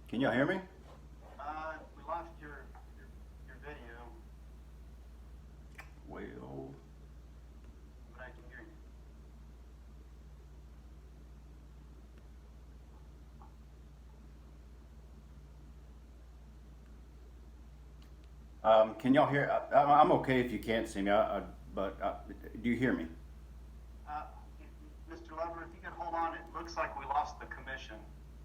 Can y'all hear me? We lost your video, Well, but I can hear you. can y'all hear? I'm okay if you can't see me, but do you hear me? Uh, Mr. Leverett, if you could hold on, it looks like we lost the commission.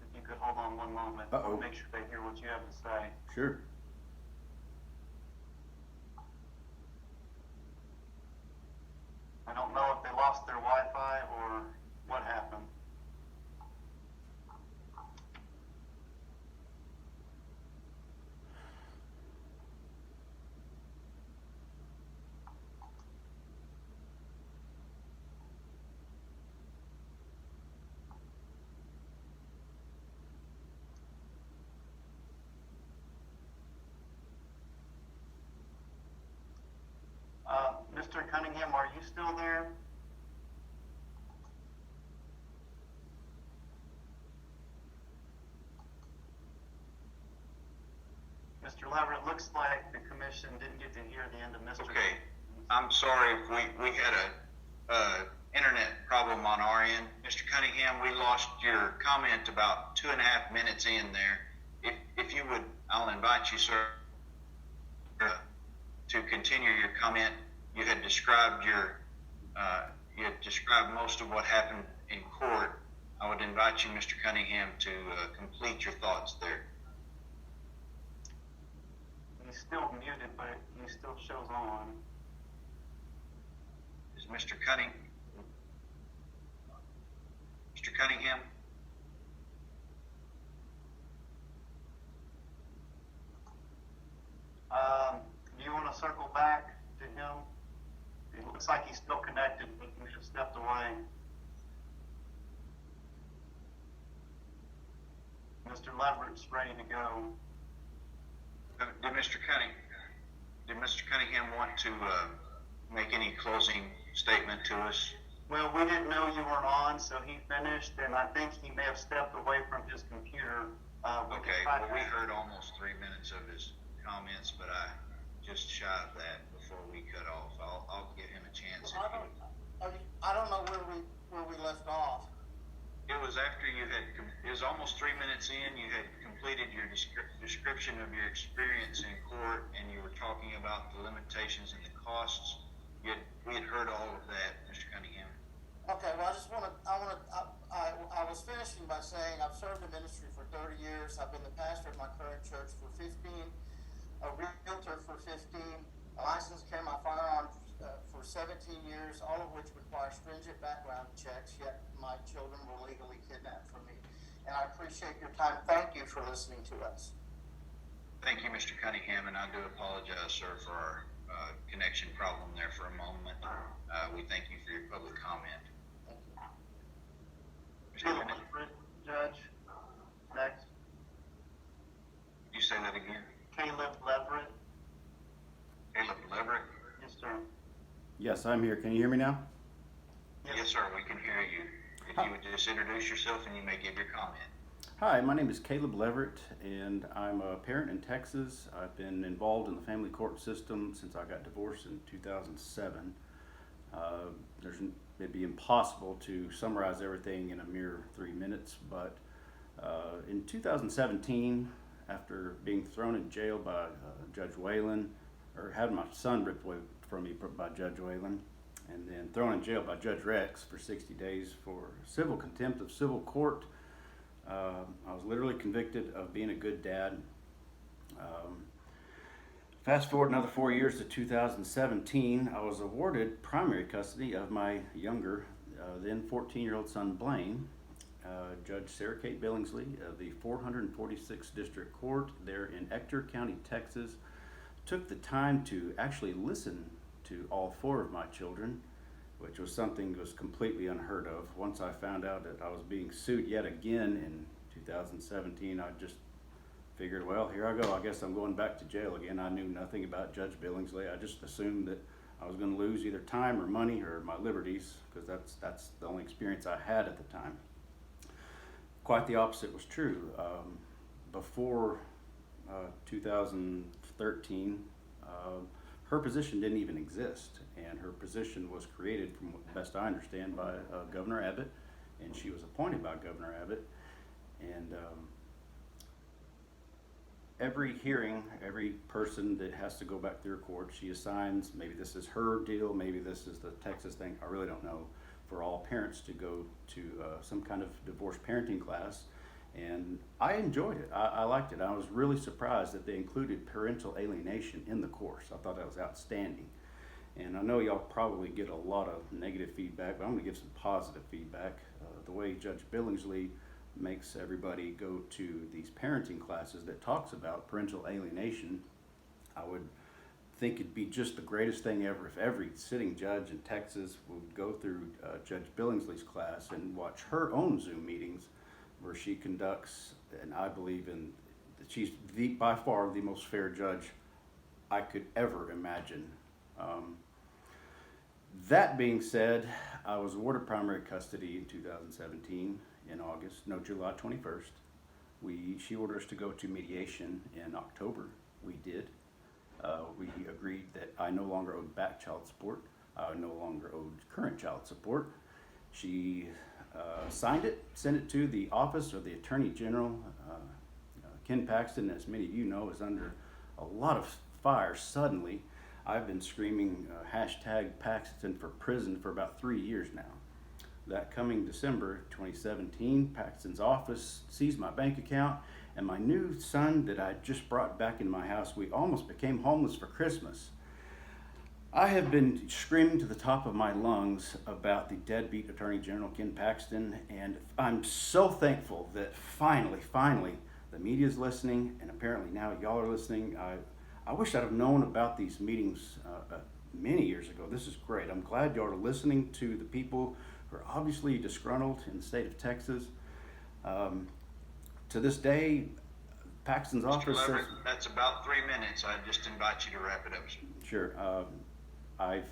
If you could hold on one moment, Uh-oh. I'll make sure they hear what you have to say. Sure. I don't know if they lost their Wi-Fi or what happened. Mr. Cunningham, are you still there? Mr. Leverett, it looks like the commission didn't get to hear the end of Mr. Okay, I'm sorry, we had a internet problem on our end. Mr. Cunningham, we lost your comment about 2.5 minutes in there. If you would, I'll invite you, sir, to continue your comment. You had described most of what happened in court. I would invite you, Mr. Cunningham, to complete your thoughts there. He's still muted, but he still shows on. Is Mr. Cunningham? Do you want to circle back to him? It looks like he's still connected, but he just stepped away. Mr. Leverett's ready to go. Did Mr. Cunningham want to make any closing statement to us? Well, we didn't know you weren't on, so he finished, and I think he may have stepped away from his computer. Okay, well, we heard almost 3 minutes of his comments, but I just shy of that before we cut off. I'll give him a chance. I don't know where we left off. It was after you had, it was almost 3 minutes in, you had completed your description of your experience in court, and you were talking about the limitations and the costs. We had heard all of that, Mr. Cunningham. Okay, well, I was finishing by saying I've served in ministry for 30 years. I've been the pastor of my current church for 15, a realtor for 15, a licensed carry my firearms for 17 years, all of which require stringent background checks, yet my children were legally kidnapped from me. And I appreciate your time. Thank you for listening to us. Thank you, Mr. Cunningham, and I do apologize, sir, for our connection problem there for a moment. We thank you for your public comment. Caleb Leverett, Judge. Next. Could you say that again? Caleb Leverett. Caleb Leverett? Yes, sir. Yes, I'm here. Can you hear me now? Yes, sir, we can hear you. If you would just introduce yourself and you may give your comment. Hi, my name is Caleb Leverett, and I'm a parent in Texas. I've been involved in the family court system since I got divorced in 2007. It'd be impossible to summarize everything in a mere 3 minutes, but in 2017, after being thrown in jail by Judge Whalen, or having my son ripped away from me by Judge Whalen, and then thrown in jail by Judge Rex for 60 days for civil contempt of civil court, I was literally convicted of being a good dad. Fast forward another 4 years to 2017, I was awarded primary custody of my younger, then 14-year-old son Blaine. Judge Sarah Kate Billingsley of the 446th District Court there in Ector County, Texas, took the time to actually listen to all 4 of my children, which was something that was completely unheard of. Once I found out that I was being sued yet again in 2017, I just figured, well, here I go. I guess I'm going back to jail again. I knew nothing about Judge Billingsley. I just assumed that I was going to lose either time or money or my liberties, because that's the only experience I had at the time. Quite the opposite was true. before 2013, her position didn't even exist, and her position was created, from the best I understand, by Governor Abbott, and she was appointed by Governor Abbott. And every hearing, every person that has to go back through court, she assigns, maybe this is her deal, maybe this is the Texas thing, I really don't know, for all parents to go to some kind of divorce parenting class. And I enjoyed it. I liked it. I was really surprised that they included parental alienation in the course. I thought that was outstanding. And I know y'all probably get a lot of negative feedback, but I'm going to give some positive feedback. The way Judge Billingsley makes everybody go to these parenting classes that talks about parental alienation, I would think it'd be just the greatest thing ever if every sitting judge in Texas would go through Judge Billingsley's class and watch her own Zoom meetings where she conducts, and I believe in, she's by far the most fair judge I could ever imagine. That being said, I was awarded primary custody in 2017 in August, no, July 21st. She ordered us to go to mediation in October. We did. We agreed that I no longer owed back child support. I no longer owed current child support. She signed it, sent it to the office of the Attorney General. Ken Paxton, as many of you know, is under a lot of fire suddenly. I've been screaming hashtag Paxton for prison for about 3 years now. That coming December 2017, Paxton's office seized my bank account, and my new son that I just brought back in my house, we almost became homeless for Christmas. I have been screaming to the top of my lungs about the deadbeat Attorney General Ken Paxton, and I'm so thankful that finally, the media's listening, and apparently now y'all are listening. I wish I'd have known about these meetings many years ago. This is great. I'm glad y'all are listening to the people who are obviously disgruntled in the state of Texas. To this day, Paxton's office says... Leverett, that's about 3 minutes. I just invite you to wrap it up. Sure. I've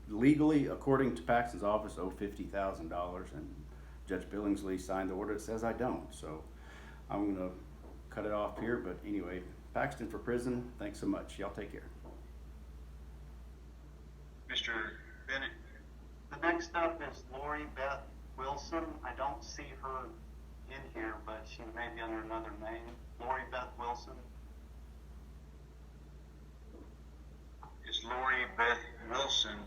legally, according to Paxton's office, owe $50,000, and Judge Billingsley signed the order that says I don't. So I'm going to cut it off here. But anyway, Paxton for prison. Thanks so much. Y'all take care. Mr. Bennett? The next up is Lori Beth Wilson. I don't see her in here, but she may be under another name. Lori Beth Wilson. Is Lori Beth Wilson